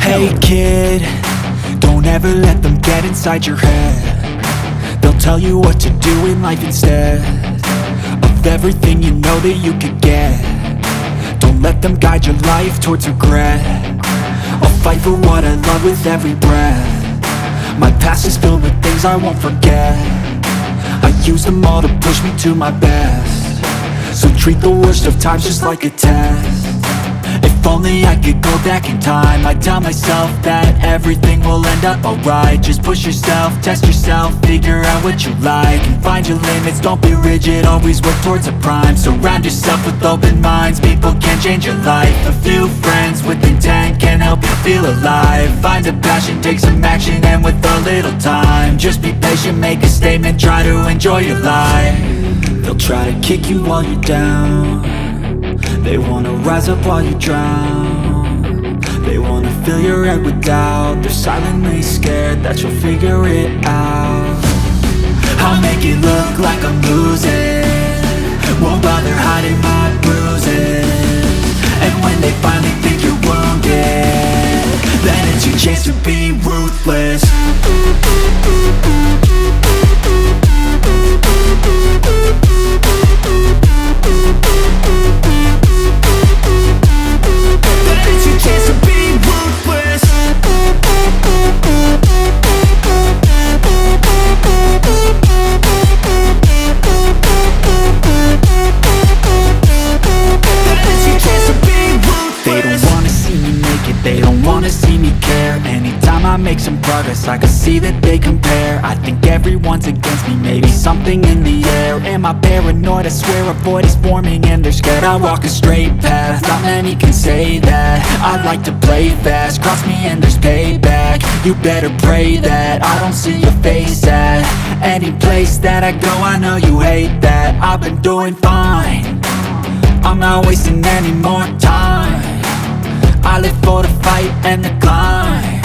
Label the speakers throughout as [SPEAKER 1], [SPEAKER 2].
[SPEAKER 1] Hey kid, don't ever let them get inside your head. They'll tell you what to do in life instead of everything you know that you could get. Don't let them guide your life towards regret. I'll fight for what I love with every breath. My past is filled with things I won't forget. I use them all to push me to my best. So treat the worst of times just like a test. If only I could go back in time, I'd tell myself that everything will end up alright. Just push yourself, test yourself, figure out what you like, and find your limits, don't be rigid, always work towards a prime. Surround yourself with open minds, people can change your life. A few friends with intent can help you feel alive. Find a passion, take some action, and with a little time, just be patient, make a statement, try to enjoy your life. They'll try to kick you while you're down. They wanna rise up while you drown. They wanna fill your head with doubt. They're silently scared that you'll figure it out. I'll make it look like I'm losing, won't bother hiding my bruises. And when they finally think you're wounded, then it's your chance to be ruthless. They don't wanna see me care. Anytime I make some progress, I can see that they compare. I think everyone's against me, maybe something in the air. Am I paranoid? I swear a void is forming and they're scared. I walk a straight path, not many can say that. I like to play fast, cross me and there's payback. You better pray that I don't see your face at any place that I go. I know you hate that. I've been doing fine, I'm not wasting any more time. I live for the fight and the climb,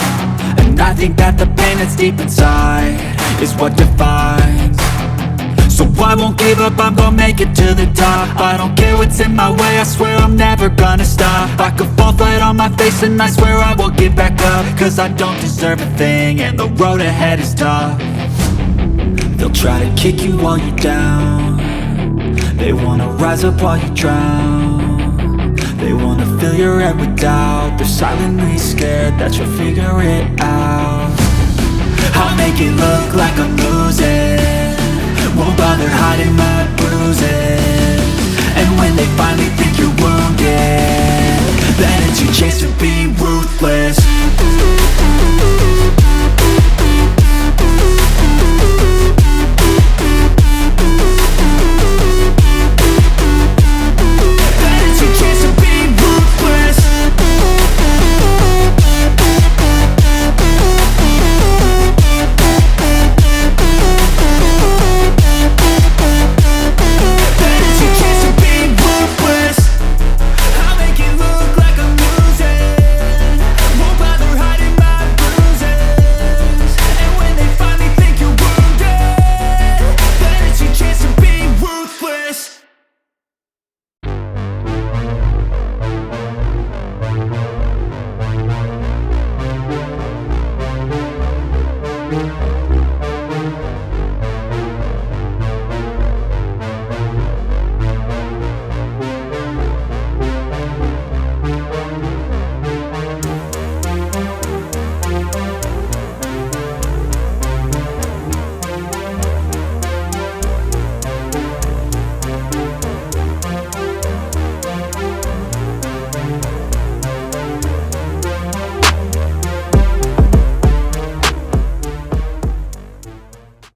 [SPEAKER 1] and I think that the pain that's deep inside is what defines. So I won't give up, I'm gonna make it to the top. I don't care what's in my way, I swear I'm never gonna stop. I could fall flat on my face and I swear I will get back up, cause I don't deserve a thing and the road ahead is tough. They'll try to kick you while you're down. They wanna rise up while you drown. They wanna fill your head with doubt. They're silently scared that you'll figure it out. I'll make it look like I'm losing, won't bother hiding my bruises. And when they finally think you're wounded, then it's your chance to be ruthless.